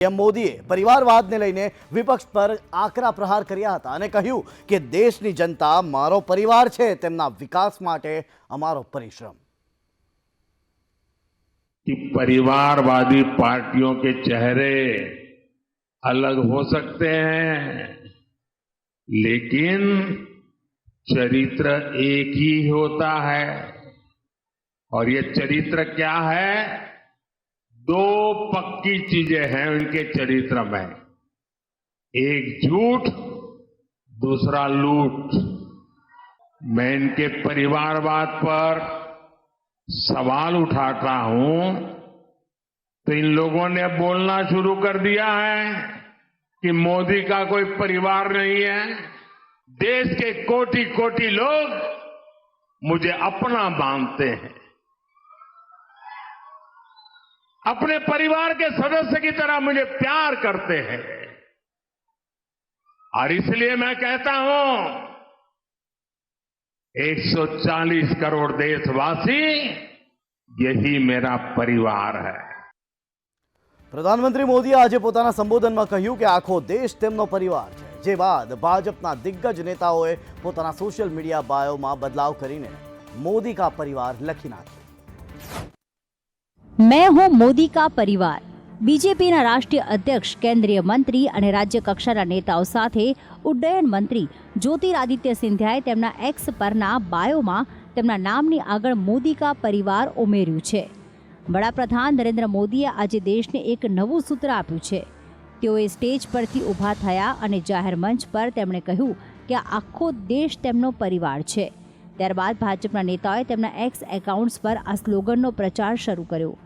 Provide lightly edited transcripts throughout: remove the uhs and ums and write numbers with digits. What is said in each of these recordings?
PM મોદીએ પરિવારવાદને લઈને વિપક્ષ પર આકરા પ્રહાર કર્યા હતા અને કહ્યું કે દેશની જનતા મારો પરિવાર છે, તેમના વિકાસ માટે અમારો પરિશ્રમ। कि परिवारवादी पार्टियों के चेहरे अलग हो सकते हैं, लेकिन चरित्र एक ही होता है। और ये चरित्र क्या है? दो पक्की चीजें हैं उनके चरित्र में, एक झूठ, दूसरा लूट। मैं इनके परिवारवाद पर सवाल उठाता हूं तो इन लोगों ने बोलना शुरू कर दिया है कि मोदी का कोई परिवार नहीं है। देश के कोटि कोटि लोग मुझे अपना मानते हैं, अपने परिवार के सदस्य की तरह मुझे प्यार करते हैं। और इसलिए मैं कहता हूं 140 करोड़ देशवासी, यही मेरा परिवार है। પ્રધાનમંત્રી મોદીએ આજે પોતાના સંબોધનમાં કહ્યું કે આખો દેશ તેમનો પરિવાર છે, જે બાદ ભાજપના દિગ્ગજ નેતાઓએ પોતાના સોશિયલ મીડિયા બાયોમાં બદલાવ કરીને મોદી કા પરિવાર લખી નાખ્યું। मैं हूं मोदी का परिवार। बीजेपीના રાષ્ટ્રીય અધ્યક્ષ, કેન્દ્રીય મંત્રી અને રાજ્ય કક્ષાના નેતાઓ સાથે ઉડ્ડયન મંત્રી જ્યોતિરાદિત્ય સિંધિયાએ તેમના એક્સ પરના બાયોમાં તેમના નામની આગળ મોદી કા પરિવાર ઉમેર્યું છે। વડાપ્રધાન નરેન્દ્ર મોદીએ આજે દેશને એક નવું સૂત્ર આપ્યું છે। તેઓએ સ્ટેજ પરથી ઊભા થયા અને જાહેર મંચ પર તેમણે કહ્યું કે આખો દેશ તેમનો પરિવાર છે। ત્યારબાદ ભાજપના નેતાઓએ તેમના એક્સ એકાઉન્ટ્સ પર આ સ્લોગનનો પ્રચાર શરૂ કર્યો।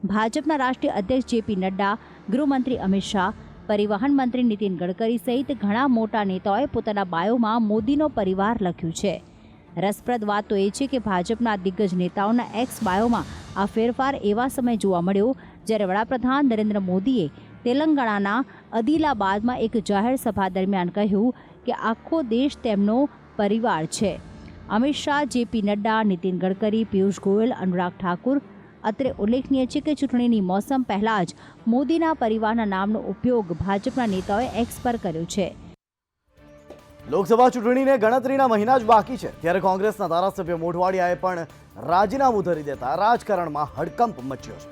ભાજપના રાષ્ટ્રીય અધ્યક્ષ જેપી નડ્ડા, ગૃહમંત્રી અમિત શાહ, પરિવહન મંત્રી નીતિન ગડકરી સહિત ઘણા મોટા નેતાઓએ પોતાના બાયોમાં મોદીનો પરિવાર લખ્યું છે। રસપ્રદ વાત તો એ છે કે ભાજપના દિગ્ગજ નેતાઓના એક્સ બાયોમાં આ ફેરફાર એવા સમયે જોવા મળ્યો જ્યારે વડાપ્રધાન નરેન્દ્ર મોદીએ તેલંગાણાના અદિલાબાદમાં એક જાહેર સભા દરમિયાન કહ્યું કે આખો દેશ તેમનો પરિવાર છે। અમિત શાહ, જેપી નડ્ડા, નીતિન ગડકરી, પિયુષ ગોયલ, અનુરાગ ઠાકુર। અત્રે ઉલ્લેખનીય છે કે ચૂંટણીની મોસમ પહેલા જ મોદીના પરિવારના નામનો ઉપયોગ ભાજપના નેતાઓએ એક્સ પર કર્યો છે। લોકસભા ચૂંટણીને ગણતરીના મહિના જ બાકી છે, ત્યારે કોંગ્રેસના ધારાસભ્ય મોઢવાડિયાએ પણ રાજીનામું ધરી દેતા રાજકારણમાં હડકંપ મચ્યો છે।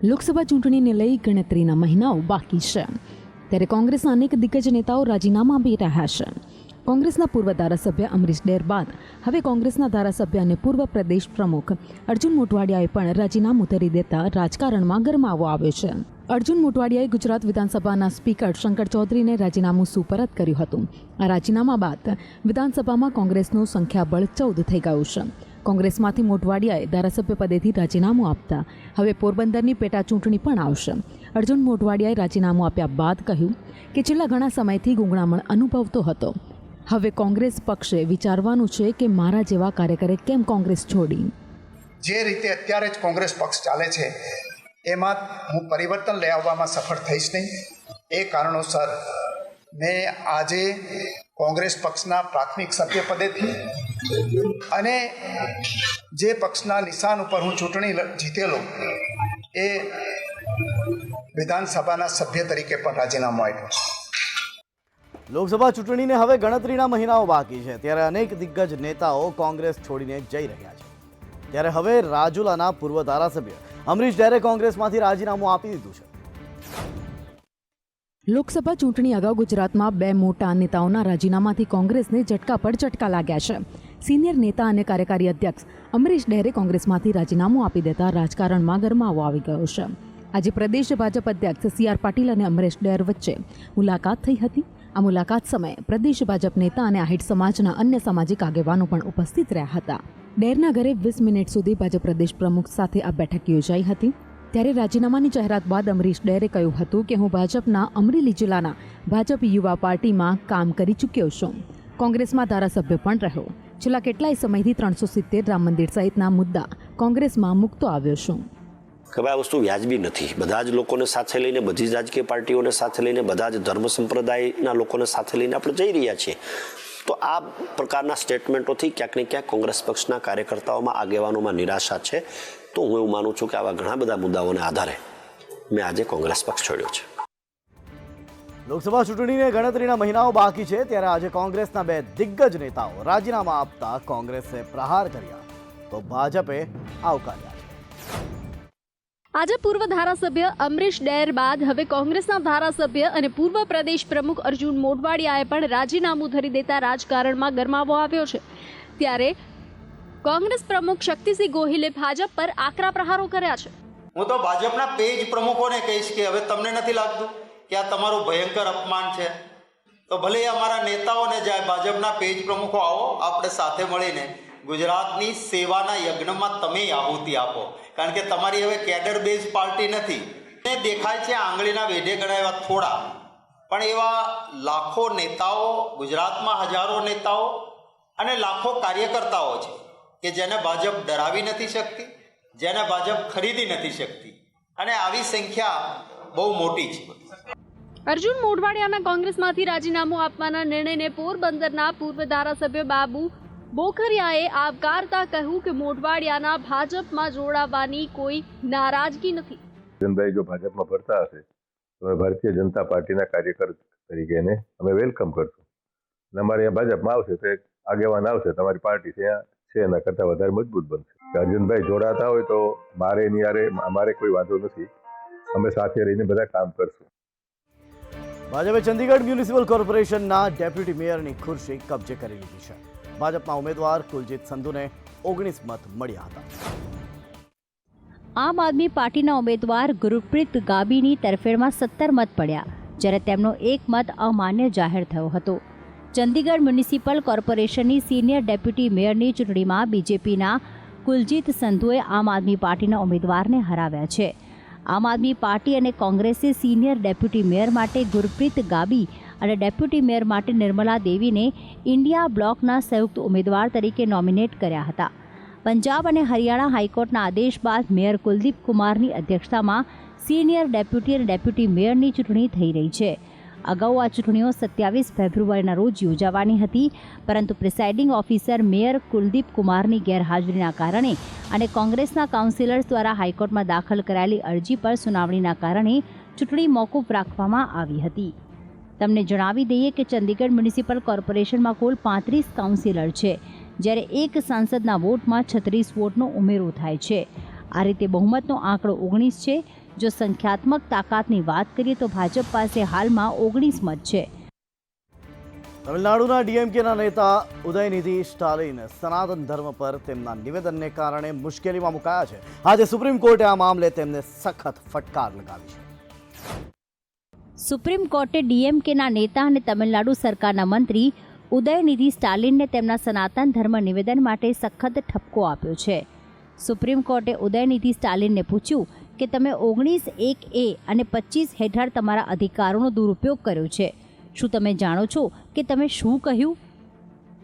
લોકસભા ચૂંટણીને લઈ ગણતરીના મહિનાઓ બાકી છે, ત્યારે કોંગ્રેસના અનેક દિગ્ગજ નેતાઓ રાજીનામા આપી રહ્યા છે। કોંગ્રેસના પૂર્વ ધારાસભ્ય અમરીશ ડેર બાદ હવે કોંગ્રેસના ધારાસભ્ય અને પૂર્વ પ્રદેશ પ્રમુખ અર્જુન મોઢવાડિયાએ પણ રાજીનામું ધરી દેતા રાજકારણમાં ગરમાવો આવ્યો છે। અર્જુન મોઢવાડિયાએ ગુજરાત વિધાનસભાના સ્પીકર શંકર ચૌધરીને રાજીનામું સુપરત કર્યું હતું। આ રાજીનામા બાદ વિધાનસભામાં કોંગ્રેસનું સંખ્યાબળ 14 થઈ ગયું છે। કોંગ્રેસમાંથી મોઢવાડિયાએ ધારાસભ્ય પદેથી રાજીનામું આપતા હવે પોરબંદરની પેટા ચૂંટણી પણ આવશે। અર્જુન મોઢવાડિયાએ રાજીનામું આપ્યા બાદ કહ્યું કે છેલ્લા ઘણા સમયથી ગુંગળામણ અનુભવતો હતો। હવે કોંગ્રેસ પક્ષે વિચારવાનું છે કે મારા જેવા કાર્યકરે કેમ કોંગ્રેસ છોડી। જે રીતે અત્યારે જ કોંગ્રેસ પક્ષ ચાલે છે એમાં હું પરિવર્તન લઈ આવવામાં સફળ થઈશ નહીં। એ કારણોસર મેં આજે કોંગ્રેસ પક્ષના પ્રાથમિક સભ્ય પદેથી અને જે પક્ષના નિશાન ઉપર હું ચૂંટણી જીતેલો એ વિધાનસભાના સભ્ય તરીકે પણ રાજીનામું આપ્યું છે। લોકસભા ચૂંટણીને હવે ગણતરીના મહિનાઓ બાકી છે, ત્યારે અનેક દિગ્ગજ નેતાઓ કોંગ્રેસ છોડીને જઈ રહ્યા છે। ત્યારે હવે રાજુલાના પૂર્વ ધારાસભ્ય અમરીશ ડેરે કોંગ્રેસમાંથી રાજીનામું આપી દીધું છે। લોકસભા ચૂંટણી અગાઉ ગુજરાતમાં બે મોટા નેતાઓના રાજીનામાથી કોંગ્રેસને ઝટકા પર ઝટકા લાગ્યા છે। સિનિયર નેતા અને કાર્યકારી અધ્યક્ષ અમરીશ ડેરે કોંગ્રેસમાંથી રાજીનામું આપી દેતા રાજકારણમાં ગરમાવો આવી ગયો છે। આજે પ્રદેશ ભાજપ અધ્યક્ષ સી.આર. પાટીલ અને અમરીશ ડેર વચ્ચે મુલાકાત થઈ હતી। આ મુલાકાત સમયે પ્રદેશ ભાજપ નેતા અને આહિર સમાજના અન્ય સામાજિક આગેવાનો પણ ઉપસ્થિત રહ્યા હતા। ડેરના ઘરે 20 મિનિટ સુધી ભાજપ પ્રદેશ પ્રમુખ સાથે આ બેઠક યોજાઈ હતી। ત્યારે રાજીનામાની જાહેરાત બાદ અમરીશ ડેરે કહ્યું હતું કે હું ભાજપના અમરેલી જિલ્લાના ભાજપ યુવા પાર્ટીમાં કામ કરી ચૂક્યો છું। કોંગ્રેસમાં ધારાસભ્ય પણ રહ્યો। છેલ્લા કેટલાય સમયથી 370 રામ મંદિર સહિતના મુદ્દા કોંગ્રેસમાં મૂકતો આવ્યો છું। કે ભાઈ આ વસ્તુ વ્યાજબી નથી। બધા જ લોકોને સાથે લઈને, બધી જ રાજકીય પાર્ટીઓને સાથે લઈને, બધા જ ધર્મ સંપ્રદાયના લોકોને સાથે લઈને આપણે જઈ રહ્યા છીએ। તો આ પ્રકારના સ્ટેટમેન્ટોથી ક્યાંક ને ક્યાંક કોંગ્રેસ પક્ષના કાર્યકર્તાઓમાં, આગેવાનોમાં નિરાશા છે। તો હું એવું માનું છું કે આવા ઘણા બધા મુદ્દાઓને આધારે મેં આજે કોંગ્રેસ પક્ષ છોડ્યો છે. લોકસભા ચૂંટણીને ગણતરીના મહિનાઓ બાકી છે ત્યારે આજે કોંગ્રેસના બે દિગ્ગજ નેતાઓ રાજીનામા આપતા કોંગ્રેસે પ્રહાર કર્યા તો ભાજપે આવકાર્યા છે. આજે પૂર્વ ધારાસભ્ય અમરીશ ડેર બાદ હવે કોંગ્રેસના ધારાસભ્ય અને પૂર્વ પ્રદેશ પ્રમુખ અર્જુન મોઢવાડિયાએ પણ રાજીનામું ધરી દેતા રાજકારણમાં ગરમાવો આવ્યો છે. ત્યારે કોંગ્રેસ પ્રમુખ શક્તિસિંહ ગોહિલે ભાજપ પર આકરા પ્રહારો કર્યા છે. હું તો ભાજપના પેજ પ્રમુખોને કહીશ કે હવે તમને નથી લાગતું કે આ તમારું ભયંકર અપમાન છે? તો ભલે અમારા નેતાઓને જાય, ભાજપના પેજ પ્રમુખો આવો, આપણે સાથે મળીને ગુજરાતની સેવાના યજ્ઞમાં તમે આહુતિ આપો, કારણ કે તમારી હવે કેડર બેઝ પાર્ટી નથી. ને દેખાય છે આંગળીના વેઢે ગણાય એવા થોડા, પણ એવા લાખો નેતાઓ, ગુજરાતમાં હજારો નેતાઓ અને લાખો કાર્યકર્તાઓ છે કે જેને ભાજપ ડરાવી નથી શકતી, જેને ભાજપ ખરીદી નથી શકતી, અને આવી સંખ્યા બહુ મોટી છે. અર્જુન મોઢવાડિયાના કોંગ્રેસમાંથી રાજીનામું આપવાના નિર્ણયને પોરબંદરના પૂર્વ ધારાસભ્ય બાબુ બોખરિયાએ આવકારતા કહ્યું કે મોઢવાડિયાના ભાજપમાં જોડાવાની કોઈ નારાજગી નથી. જનભાઈ જો ભાજપમાં ભરતા હશે તો અમે ભારતીય જનતા પાર્ટીના કાર્યકર તરીકે એને અમે વેલકમ કરશું. અને અમારે અહીંયા ભાજપમાં આવશે તો એક આગેવાન આવશે, તમારી પાર્ટી ત્યાં છે એના કરતાં વધારે મજબૂત બનશે. અર્જુનભાઈ જોડાતા હોય તો મારે એની યારે અમારે કોઈ વાંધો નથી, અમે સાથે રહીને બધા કામ કરશું. ભાજપે ચંદીગઢ મ્યુનિસિપલ કોર્પોરેશનના ડેપ્યુટી મેયરની ખુરશી કબજે કરી લીધી છે. ભાજપના ઉમેદવાર કુલજીત સંધુને 19 મત મળ્યા હતા. આમ આદમી પાર્ટીના ઉમેદવાર ગુરપ્રીત ગાબીની તરફેણમાં 17 મત પડ્યા, જ્યારે તેમનો 1 મત અમાન્ય જાહેર થયો હતો. ચંદીગઢ મ્યુનિસિપલ કોર્પોરેશનની સિનિયર ડેપ્યુટી મેયરની ચૂંટણીમાં બીજેપીના કુલજીત સંધુએ આમ આદમી પાર્ટીના ઉમેદવારને હરાવ્યા છે. આમ આદમી પાર્ટી અને કોંગ્રેસે સિનિયર ડેપ્યુટી મેયર માટે ગુરપ્રીત ગાબી અને ડેપ્યુટી મેયર માટે નિર્મલા દેવીને ઇન્ડિયા બ્લોકના સંયુક્ત ઉમેદવાર તરીકે નોમિનેટ કર્યા હતા. પંજાબ અને હરિયાણા હાઈકોર્ટના આદેશ બાદ મેયર કુલદીપ કુમારની અધ્યક્ષતામાં સિનિયર ડેપ્યુટી અને ડેપ્યુટી મેયરની ચૂંટણી થઈ રહી છે. અગાઉ આ ચૂંટણીઓ 27 ફેબ્રુઆરીના રોજ યોજાવાની હતી, પરંતુ પ્રિસાઇડિંગ ઓફિસર મેયર કુલદીપ કુમારની ગેરહાજરીના કારણે અને કોંગ્રેસના કાઉન્સિલર્સ દ્વારા હાઈકોર્ટમાં દાખલ કરાયેલી અરજી પર સુનાવણીના કારણે ચૂંટણી મોકૂફ રાખવામાં આવી હતી. તમને જણાવી દઈએ કે ચંદીગઢ મ્યુનિસિપલ કોર્પોરેશનમાં કુલ 35 કાઉન્સિલર છે, જ્યારે એક સાંસદના વોટમાં 36 વોટનો ઉમેરો થાય છે. આ રીતે બહુમતનો આંકડો 19 છે. જો સંખ્યાત્મક તાકાતની વાત કરીએ તો ભાજપ પાસે હાલમાં 19 મત છે. તમિલનાડુના ડીએમકેના નેતા ઉદયનિધિ સ્ટાલિન સનાતન ધર્મ પર તેમના નિવેદનને કારણે મુશ્કેલીમાં મુકાયા છે. આજે સુપ્રીમ કોર્ટે આ મામલે તેમને સખત ફટકાર લગાવી છે. સુપ્રીમ કોર્ટે ડીએમકેના નેતા અને તમિલનાડુ સરકારના મંત્રી ઉદયનિધિ સ્ટાલિનને તેમના સનાતન ધર્મ નિવેદન માટે સખત ઠપકો આપ્યો છે. સુપ્રીમ કોર્ટે ઉદયનિધિ સ્ટાલિનને પૂછ્યું કે તમે 19(1)A અને 25 હેઠળ તમારા અધિકારોનો દુરુપયોગ કર્યો છે. શું તમે જાણો છો કે તમે શું કહ્યું?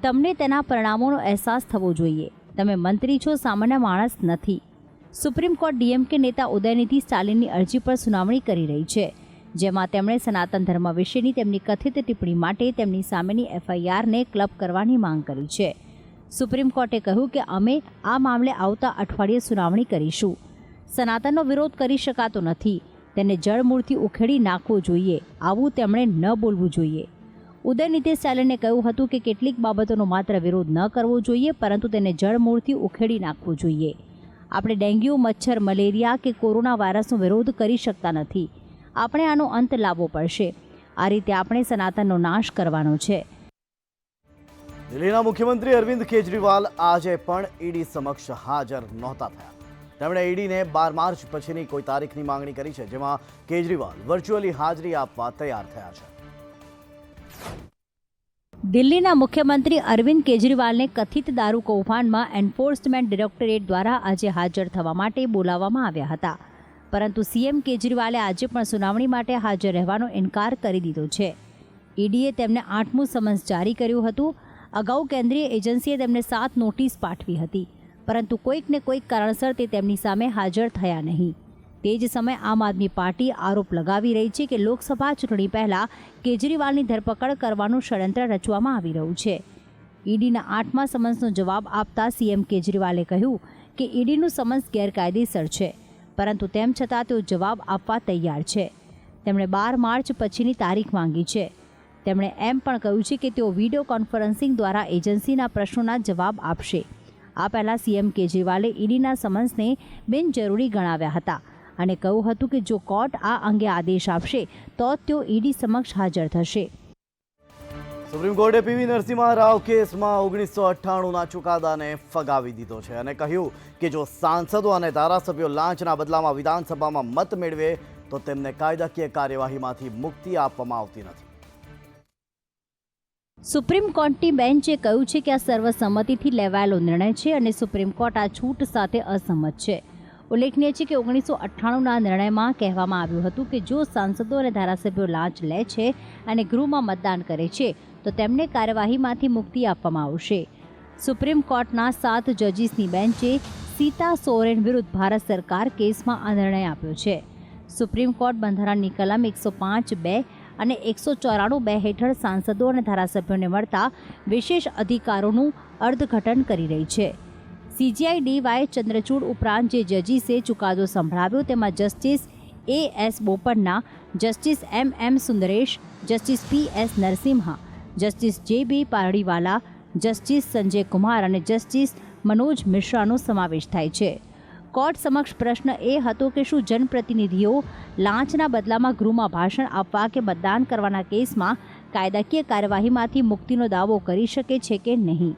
તમને તેના પરિણામોનો અહેસાસ થવો જોઈએ. તમે મંત્રી છો, સામાન્ય માણસ નથી. સુપ્રીમ કોર્ટ ડીએમકે નેતા ઉદયનિધિ સ્ટાલિનની અરજી પર સુનાવણી કરી રહી છે, જેમાં તેમણે સનાતન ધર્મ વિશેની તેમની કથિત ટિપ્પણી માટે તેમની સામેની એફઆઈઆરને ક્લબ કરવાની માંગ કરી છે. સુપ્રીમ કોર્ટે કહ્યું કે અમે આ મામલે આવતા અઠવાડિયે સુનાવણી કરીશું. સનાતનનો વિરોધ કરી શકાતો નથી, તેને જળમૂળથી ઉખેડી નાખવો જોઈએ, આવું તેમણે ન બોલવું જોઈએ. ઉદયનિધિ સ્ટાલિને કહ્યું હતું કે કેટલીક બાબતોનો માત્ર વિરોધ ન કરવો જોઈએ, પરંતુ તેને જળમૂળથી ઉખેડી નાખવો જોઈએ. આપણે ડેન્ગ્યુ, મચ્છર, મલેરિયા કે કોરોના વાયરસનો વિરોધ કરી શકતા નથી. આપણે આનો અંત લાવવો પડશે. આ રીતે આપણે સનાતનનો નાશ કરવાનો છે. દિલ્હીના મુખ્યમંત્રી અરવિંદ કેજરીવાલ આજે પણ ઈડી સમક્ષ હાજર નહોતા થયા. તેમણે ઈડીને 12 માર્ચ પછીની કોઈ તારીખની માંગણી કરી છે, જેમાં કેજરીવાલ વર્ચ્યુઅલી હાજરી આપવા તૈયાર થયા છે. દિલ્હીના મુખ્યમંત્રી અરવિંદ કેજરીવાલને કથિત દારૂ કૌભાંડમાં એન્ફોર્સમેન્ટ ડિરેક્ટોરેટ દ્વારા આજે હાજર થવા માટે બોલાવવામાં આવ્યા હતા, પરંતુ સીએમ કેજરીવાલે આજે પણ સુનાવણી માટે હાજર રહેવાનો ઇનકાર કરી દીધો છે. ઈડીએ તેમને 8મું સમન્સ જારી કર્યું હતું. અગાઉ કેન્દ્રીય એજન્સીએ તેમને 7 નોટિસ પાઠવી હતી, પરંતુ કોઈકને કોઈક કારણસર તે તેમની સામે હાજર થયા નહીં. તે જ સમયે આમ આદમી પાર્ટી આરોપ લગાવી રહી છે કે લોકસભા ચૂંટણી પહેલાં કેજરીવાલની ધરપકડ કરવાનું ષડયંત્ર રચવામાં આવી રહ્યું છે. ઈડીના 8મા સમન્સનો જવાબ આપતા સીએમ કેજરીવાલે કહ્યું કે ઈડીનું સમન્સ ગેરકાયદેસર છે. પરંતુ તેમ છતાં તેઓ જવાબ આપવા તૈયાર છે. તેમણે 12 માર્ચ પછીની તારીખ માંગી છે. તેમણે એમ પણ કહ્યું છે કે તેઓ વિડીયો કોન્ફરન્સિંગ દ્વારા એજન્સીના પ્રશ્નોના જવાબ આપશે. આ પહેલાં સીએમ કેજરીવાલે ઈડીના સમન્સને બિનજરૂરી ગણાવ્યા હતા અને કહ્યું હતું કે જો કોર્ટ આ અંગે આદેશ આપશે તો તેઓ ઈડી સમક્ષ હાજર થશે. સુપ્રીમ કોર્ટે પીવી નરસિંહ રાવ કેસમાં 1998ના ચુકાદાને ફગાવી દીધો છે અને કહ્યું કે જો સાંસદો અને ધારાસભ્યો લાંચના બદલામાં વિધાનસભામાં મત મેળવે તો તેમને કાયદાકીય કાર્યવાહીમાંથી મુક્તિ આપવામાં આવતી નથી. સુપ્રીમ કોર્ટની બેન્ચે કહ્યું છે કે આ સર્વસંમતિથી લેવાયેલો નિર્ણય છે અને સુપ્રીમ કોર્ટ આ છૂટ સાથે અસંમત છે. ઉલ્લેખનીય છે કે 1998ના નિર્ણયમાં કહેવામાં આવ્યું હતું કે જો સાંસદો અને ધારાસભ્યો લાંચ લે છે અને ગૃહમાં મતદાન કરે છે તો તેમને કાર્યવાહીમાંથી મુક્તિ આપવામાં આવશે. સુપ્રીમ કોર્ટના 7 જજીસની બેન્ચે સીતા સોરેન વિરુદ્ધ ભારત સરકાર કેસમાં આ નિર્ણય આપ્યો છે. સુપ્રીમ કોર્ટ બંધારણની કલમ 105(2) અને 194(2) હેઠળ સાંસદો અને ધારાસભ્યોને મળતા વિશેષ અધિકારોનું અર્થઘટન કરી રહી છે. CJI DY ચંદ્રચૂડ ઉપરાંત જે જજીસે ચુકાદો સંભળાવ્યો તેમાં justice A.S. Bopanna, justice M.M. Sundaresh, justice P.S. Narasimha, justice J.B. Pardiwala, justice Sanjay Kumar અને જસ્ટિસ મનોજ મિશ્રાનો સમાવેશ થાય છે. કોર્ટ સમક્ષ પ્રશ્ન એ હતો કે શું જનપ્રતિનિધિઓ લાંચના બદલામાં ગૃહમાં ભાષણ આપવા કે મતદાન કરવાના કેસમાં કાયદાકીય કાર્યવાહીમાંથી મુક્તિનો દાવો કરી શકે છે કે નહીં.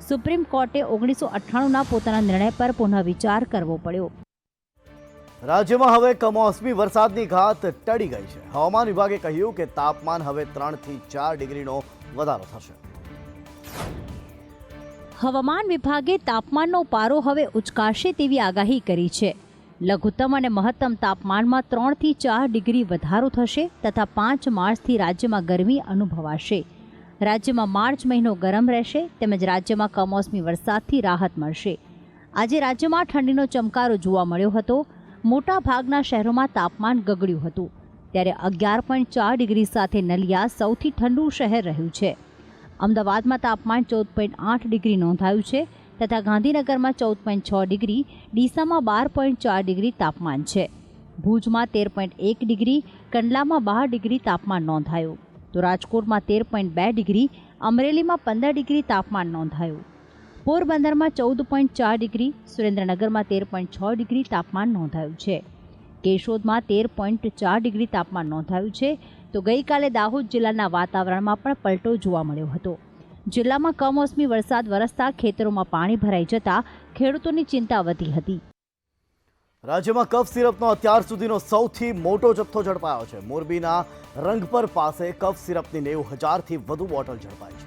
સુપ્રીમ કોર્ટે 1998ના પોતાના નિર્ણય પર પુનઃવિચાર કરવો પડ્યો. રાજ્યમાં હવે કમોસમી વરસાદની ઘાત ટળી ગઈ છે. હવામાન વિભાગે કહ્યું કે તાપમાન હવે 3 થી 4 ડિગ્રીનો વધારો થશે. હવામાન વિભાગે તાપમાનનો પારો હવે ઉચકાશે તેવી આગાહી કરી છે. લઘુત્તમ અને મહત્તમ તાપમાનમાં 3 થી 4 ડિગ્રી વધારો થશે તથા 5 માર્ચથી રાજ્યમાં ગરમી અનુભવાશે. રાજ્યમાં માર્ચ મહિનો ગરમ રહેશે તેમજ રાજ્યમાં કમોસમી વરસાદથી રાહત મળશે. આજે રાજ્યમાં ઠંડીનો ચમકારો જોવા મળ્યો હતો. મોટા ભાગના શહેરોમાં તાપમાન ગગડ્યું હતું ત્યારે 11.4 ડિગ્રી સાથે નલિયા સૌથી ઠંડુ શહેર રહ્યું છે. અમદાવાદમાં તાપમાન 14.8 ડિગ્રી નોંધાયું છે તથા ગાંધીનગરમાં 14.6 ડિગ્રી, ડીસામાં 12.4 ડિગ્રી તાપમાન છે. ભુજમાં 13.1 ડિગ્રી, કંડલામાં 12 ડિગ્રી તાપમાન નોંધાયું તો રાજકોટમાં 13.2 ડિગ્રી, અમરેલીમાં 15 ડિગ્રી તાપમાન નોંધાયું. પોરબંદરમાં 14.4 ડિગ્રી, સુરેન્દ્રનગરમાં 13.6 ડિગ્રી તાપમાન નોંધાયું છે. કેશોદમાં 13.4 ડિગ્રી તાપમાન નોંધાયું છે તો ગઈકાલે દાહોદ જિલ્લાના વાતાવરણમાં પણ પલટો જોવા મળ્યો હતો. જિલ્લામાં કમોસમી વરસાદ વરસતા ખેતરોમાં પાણી ભરાઈ જતા ખેડૂતોની ચિંતા વધી હતી. રાજ્યમાં કફ સિરપનો અત્યાર સુધીનો સૌથી મોટો જથ્થો ઝડપાયો છે. મોરબીના રંગપર પાસે કફ સિરપની 90,000થી વધુ બોટલ ઝડપાઈ છે.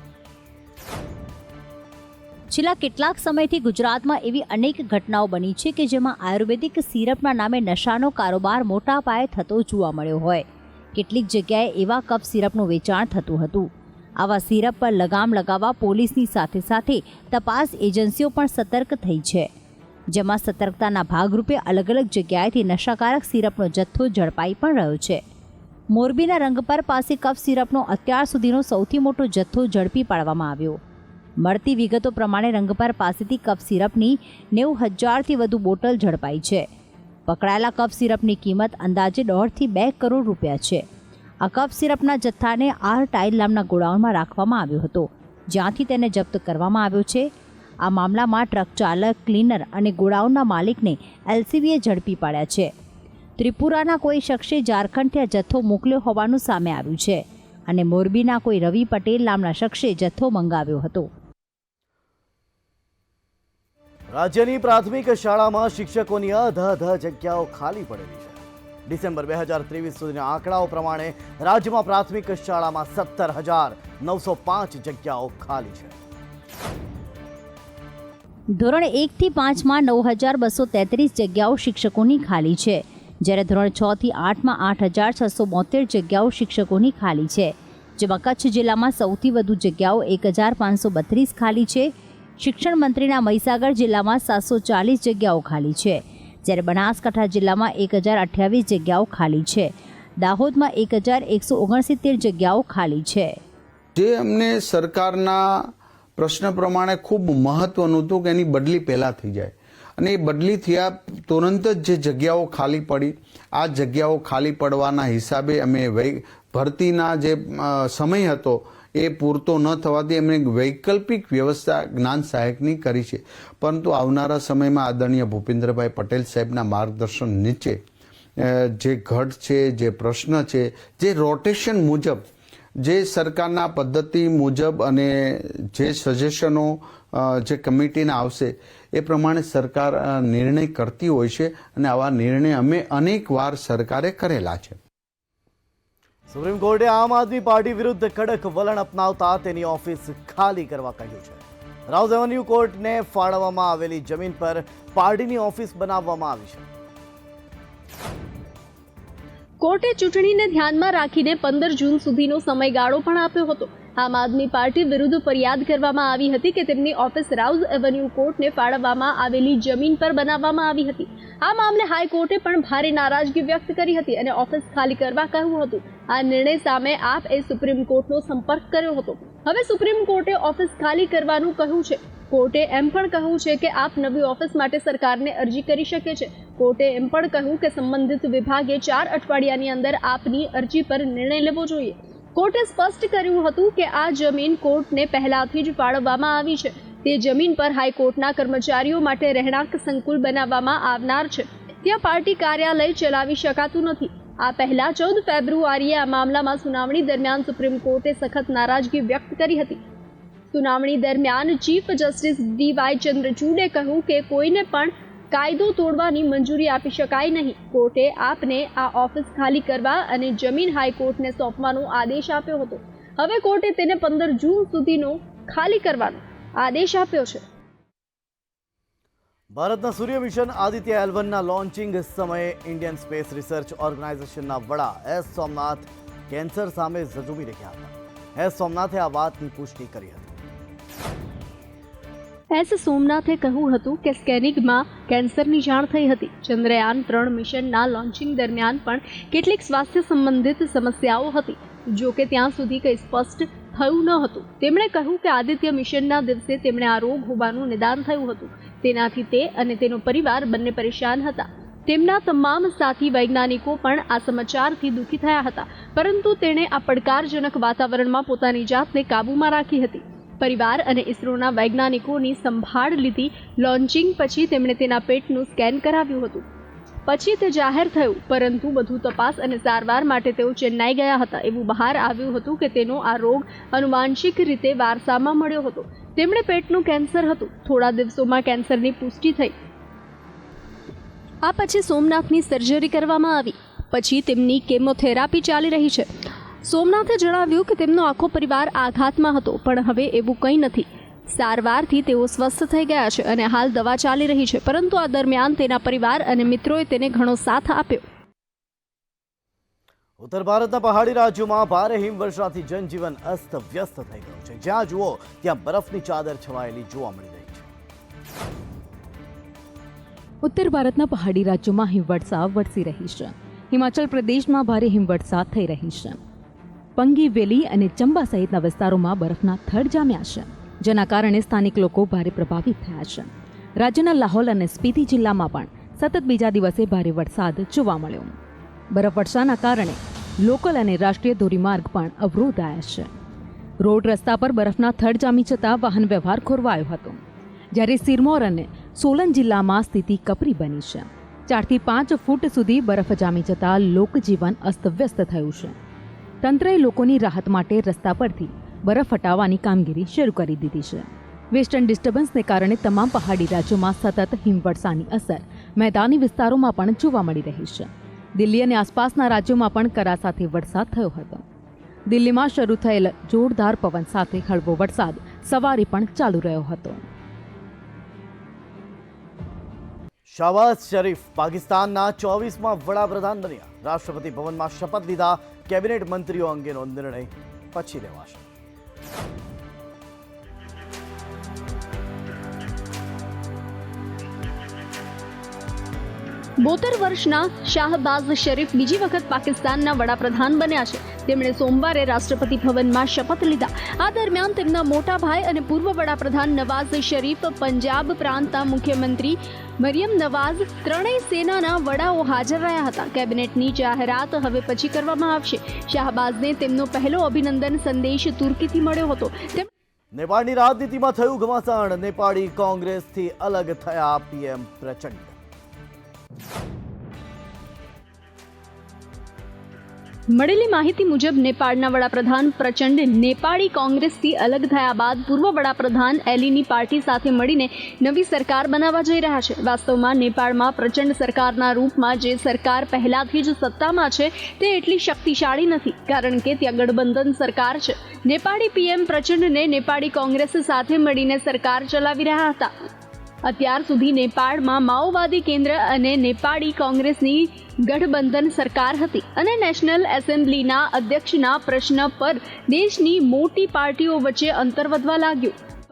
છેલ્લા કેટલાક સમયથી ગુજરાતમાં એવી અનેક ઘટનાઓ બની છે કે જેમાં આયુર્વેદિક સિરપના નામે નશાનો કારોબાર મોટા પાયે થતો જોવા મળ્યો હોય. કેટલીક જગ્યાએ એવા કફ સિરપનું વેચાણ થતું હતું. આવા સિરપ પર લગામ લગાવવા પોલીસની સાથે સાથે તપાસ એજન્સીઓ પણ સતર્ક થઈ છે. જેમાં સતર્કતાના ભાગરૂપે અલગ અલગ જગ્યાએથી નશાકારક સિરપનો જથ્થો ઝડપાઈ પણ રહ્યો છે. મોરબીના રંગપર પાસે કફ સિરપનો અત્યાર સુધીનો સૌથી મોટો જથ્થો ઝડપી પાડવામાં આવ્યો. મળતી વિગતો પ્રમાણે રંગપર પાસેથી કફ સિરપની 90,000થી વધુ બોટલ ઝડપાઈ છે. પકડાયેલા કફ સિરપની કિંમત અંદાજે 1.5 થી 2 કરોડ રૂપિયા છે. આ કફ સિરપના જથ્થાને આર ટાઇલ નામના ગોડાઉનમાં રાખવામાં આવ્યો હતો જ્યાંથી તેને જપ્ત કરવામાં આવ્યો છે. આ મામલામાં ટ્રક ચાલક, ક્લીનર અને ગોડાઉનના માલિકને એલસીબીએ ઝડપી પાડ્યા છે. ત્રિપુરાના કોઈ શખ્સે ઝારખંડથી આ જથ્થો મોકલ્યો હોવાનું સામે આવ્યું છે અને મોરબીના કોઈ રવિ પટેલ નામના શખ્સે જથ્થો મંગાવ્યો હતો. રાજ્યની પ્રાથમિક શાળામાં શિક્ષકોની અધધ જગ્યાઓ ખાલી પડેલી છે. ડિસેમ્બર 2023 સુધીના આંકડાઓ પ્રમાણે રાજ્યમાં પ્રાથમિક શાળામાં 17,905 જગ્યાઓ ખાલી છે. ધોરણ 1 થી 5માં 9,233 જગ્યાઓ શિક્ષકોની ખાલી છે જ્યારે ધોરણ 6 થી 8માં 8,672 જગ્યાઓ શિક્ષકોની ખાલી છે. જેમાં કચ્છ જિલ્લામાં સૌથી વધુ જગ્યાઓ 1,532 ખાલી છે. શિક્ષણ મંત્રીના મહીસાગર જિલ્લામાં 740 જગ્યાઓ ખાલી છે જ્યારે બનાસકાંઠા જિલ્લામાં 1,028 જગ્યાઓ ખાલી છે. દાહોદમાં 1,169 જગ્યાઓ ખાલી છે. જે અમને સરકારના પ્રશ્ન પ્રમાણે ખૂબ મહત્વનું હતું કે એની બદલી પહેલાં થઈ જાય અને એ બદલી થયા તુરંત જ જે જગ્યાઓ ખાલી પડી, આ જગ્યાઓ ખાલી પડવાના હિસાબે અમે ભરતીના જે સમય હતો એ પૂરતો ન થવાથી એમણે વૈકલ્પિક વ્યવસ્થા જ્ઞાન સહાયકની કરી છે. પરંતુ આવનારા સમયમાં આદરણીય ભૂપેન્દ્રભાઈ પટેલ સાહેબના માર્ગદર્શન નીચે જે ઘટ છે, જે પ્રશ્ન છે, જે રોટેશન મુજબ, જે સરકારના પદ્ધતિ મુજબ અને જે સજેશનો જે કમિટીના આવશે એ પ્રમાણે સરકાર નિર્ણય કરતી હોય છે અને આવા નિર્ણય અમે અનેક વાર સરકારે કરેલા છે. સુપ્રીમ કોર્ટે આમ આદમી પાર્ટી વિરુદ્ધ કડક વલણ અપનાવતા તેની ઓફિસ ખાલી કરવા કહ્યું છે. રાઉઝ એવન્યુ કોર્ટને ફાળવવામાં આવેલી જમીન પર પાર્ટીની ઓફિસ બનાવવામાં આવી છે. કોર્ટે ચૂંટણીને ધ્યાનમાં રાખીને 15 જૂન સુધીનો સમયગાળો પણ આપ્યો હતો. આમ આદમી પાર્ટી વિરુદ્ધ ફરિયાદ કરવામાં આવી હતી કે તેમની ઓફિસ રાઉઝ એવન્યુ કોર્ટને ફાળવવામાં આવેલી જમીન પર બનાવવામાં આવી હતી. આ મામલે હાઈકોર્ટે પણ ભારે નારાજગી વ્યક્ત કરી હતી અને ઓફિસ ખાલી કરવા કહ્યું હતું. આ નિર્ણય સામે આપે સુપ્રીમ કોર્ટનો સંપર્ક કર્યો હતો. હવે સુપ્રીમ કોર્ટે ઓફિસ ખાલી કરવાનું કહ્યું છે. કોર્ટે એમ પણ કહ્યું છે કે આપ નવી ઓફિસ માટે સરકારને અરજી કરી શકે છે. કોર્ટે એમ પણ કહ્યું કે સંબંધિત વિભાગે 4 અઠવાડિયાની અંદર આપની અરજી પર નિર્ણય લેવો જોઈએ. કોર્ટે સ્પષ્ટ કર્યું હતું કે આ જમીન કોર્ટને પહેલાથી જ ફાળવવામાં આવી છે. તે જમીન પર હાઈકોર્ટના કર્મચારીઓ માટે રહેણાંક સંકુલ બનાવવામાં આવનાર છે. ત્યાં પાર્ટી કાર્યાલય ચલાવી શકાતું નથી. આ પહેલા 14 ફેબ્રુઆરીએ આ મામલામાં સુનાવણી દરમિયાન સુપ્રીમ કોર્ટે સખત નારાજગી વ્યક્ત કરી હતી. સુનાવણી દરમિયાન ચીફ જસ્ટિસ ડીવાય ચંદ્રચૂડે કહ્યું કે કોઈને પણ કાયદો તોડવાની મંજૂરી આપી શકાય નહીં. કોર્ટે આપને આ ઓફિસ ખાલી કરવા અને જમીન હાઈકોર્ટને સોંપવાનો આદેશ આપ્યો હતો. હવે કોર્ટે તેને 15 જૂન સુધીનો ખાલી કરવાનો આદેશ આપ્યો છે. ભારતના સૂર્ય મિશન આદિત્ય L1ના લોન્ચિંગ સમયે ઇન્ડિયન સ્પેસ રિસર્ચ ઓર્ગેનાઇઝેશનના વડા એસ સોમનાથ કેન્સર સામે ઝઝૂમી રહ્યા હતા. એસ સોમનાથે આ વાતની પુષ્ટિ કરી હતી. એસ સોમનાથે કહ્યું હતું કે સ્કેનિંગમાં કેન્સરની જાણ થઈ હતી. ચંદ્રયાન 3 મિશનના લોન્ચિંગ દરમિયાન પણ કેટલીક સ્વાસ્થ્ય સંબંધિત સમસ્યાઓ હતી. જો કે ત્યાં સુધી કંઈ સ્પષ્ટ થયું ન હતું. તેમણે કહ્યું કે આદિત્ય મિશનના દિવસે તેમણે આ રોગ હોવાનું નિદાન થયું હતું. તેનાથી તે અને તેનો પરિવાર બંને પરેશાન હતા. તેમના તમામ સાથી વૈજ્ઞાનિકો પણ આ સમાચારથી દુઃખી થયા હતા. પરંતુ તેણે આ પડકારજનક વાતાવરણમાં પોતાની જાતને કાબૂમાં રાખી હતી. પરિવાર અને ઇસરોના વૈજ્ઞાનિકોની સંભાળ લીધી. લોન્ચિંગ પછી તેમણે તેના પેટનું સ્કેન કરાવ્યું હતું. પછી તે જાહેર થયું, પરંતુ વધુ તપાસ અને સારવાર માટે તેઓ ચેન્નાઈ ગયા હતા. એવું બહાર આવ્યું હતું કે તેનો આ રોગ આનુવાંશિક રીતે વારસામાં મળ્યો હતો. તેમણે પેટનું કેન્સર હતું. થોડા દિવસોમાં કેન્સરની પુષ્ટિ થઈ. આ પછી સોમનાથની સર્જરી કરવામાં આવી. પછી તેમની કેમોથેરાપી ચાલી રહી છે. સોમનાથે જણાવ્યું કે તેમનો આખો પરિવાર આઘાતમાં હતો, પણ હવે એવું કંઈ નથી. સારવારથી તેઓ સ્વસ્થ થઈ ગયા છે અને હાલ દવા ચાલી રહી છે. પરંતુ આ દરમિયાન તેના પરિવાર અને મિત્રોએ તેને ઘણો સાથ આપ્યો. ઉત્તર ભારતના પહાડી રાજ્યોમાં ભારે હિમવર્ષાથી જનજીવન અસ્તવ્યસ્ત થઈ ગયું છે. જ્યાં જુઓ ત્યાં બરફની ચાદર છવાયેલી જોવા મળી રહી છે. ઉત્તર ભારતના પહાડી રાજ્યોમાં હિમવર્ષા વરસી રહી છે. હિમાચલ પ્રદેશમાં ભારે હિમવર્ષા થઈ રહી છે. પંગી વેલી અને ચંબા સહિતના વિસ્તારોમાં બરફના થડ જામ્યા છે, જેના કારણે સ્થાનિક લોકો ભારે પ્રભાવિત થયા છે. રાજ્યના લાહોલ અને સ્પીતિ જિલ્લામાં પણ સતત બીજા દિવસે ભારે વરસાદ જોવા મળ્યો. બરફવર્ષાના કારણે લોકલ અને રાષ્ટ્રીય ધોરીમાર્ગ પણ અવરોધાયા છે. રોડ રસ્તા પર બરફના થડ જામી જતાં વાહન વ્યવહાર ખોરવાયો હતો. જ્યારે સિરમૌર અને સોલન જિલ્લામાં સ્થિતિ કપરી બની છે. 4 થી 5 ફૂટ સુધી બરફ જામી જતાં લોકજીવન અસ્તવ્યસ્ત થયું છે. તંત્રએ લોકોની રાહત માટે રસ્તા પરથી બરફ હટાવવાની કામગીરી શરૂ કરી દીધી છે. વેસ્ટર્ન ડિસ્ટર્બન્સને કારણે તમામ પહાડી રાજ્યોમાં સતત હિમવર્ષાની અસર મેદાની વિસ્તારોમાં પણ જોવા મળી રહી છે. દિલ્હી અને આસપાસના રાજ્યોમાં પણ કરા સાથે વરસાદ થયો હતો. દિલ્હીમાં શરૂ થયેલ જોરદાર પવન સાથે હળવો વરસાદ સવારે પણ ચાલુ રહ્યો હતો. શહબાઝ શરીફ પાકિસ્તાનના 24મા વડાપ્રધાન બન્યા. રાષ્ટ્રપતિ ભવનમાં શપથ લીધા. કેબિનેટ મંત્રીઓ અંગેનો નિર્ણય પછી લેવાશે. 72 વર્ષના શાહબાઝ શરીફ બીજી વખત પાકિસ્તાનના વડાપ્રધાન બન્યા છે. તેમણે સોમવારે રાષ્ટ્રપતિ ભવનમાં શપથ લીધા. આ દરમિયાન તેમના મોટા ભાઈ અને પૂર્વ વડાપ્રધાન નવાઝ શરીફ, પંજાબ પ્રાંતના મુખ્યમંત્રી મરિયમ નવાઝ, ત્રણેય સેનાના વડાઓ હાજર રહ્યા હતા. કેબિનેટની જાહેરાત હવે પછી કરવામાં આવશે. શાહબાઝને તેમનો પહેલો અભિનંદન સંદેશ તુર્કીથી મળ્યો હતો. નેપાળની રાજનીતિમાં થયું ઘમાસાણ. નેપાળી કોંગ્રેસથી અલગ થયા પીએમ પ્રચંડ. મળેલી માહિતી મુજબ નેપાળના વડાપ્રધાન પ્રચંડ નેપાળી કોંગ્રેસથી અલગ થયા બાદ પૂર્વ વડાપ્રધાન એલીની પાર્ટી સાથે મળીને નવી સરકાર બનાવવા જઈ રહ્યા છે. વાસ્તવમાં નેપાળમાં પ્રચંડ સરકારના રૂપમાં જે સરકાર પહેલાથી જ સત્તામાં છે તે એટલી શક્તિશાળી નથી, કારણ કે ત્યાં ગઠબંધન સરકાર છે. નેપાળી પીએમ પ્રચંડને નેપાળી કોંગ્રેસ સાથે મળીને સરકાર ચલાવી રહ્યા હતા. અત્યાર સુધી નેપાળમાં માઓવાદી કેન્દ્ર અને નેપાળી કોંગ્રેસની ગઠબંધન સરકાર હતી અને નેશનલ એસેમ્બલીના અધ્યક્ષના પ્રશ્ન પર દેશની મોટી પાર્ટીઓ વચ્ચે અંતર વધવા લાગ્યું.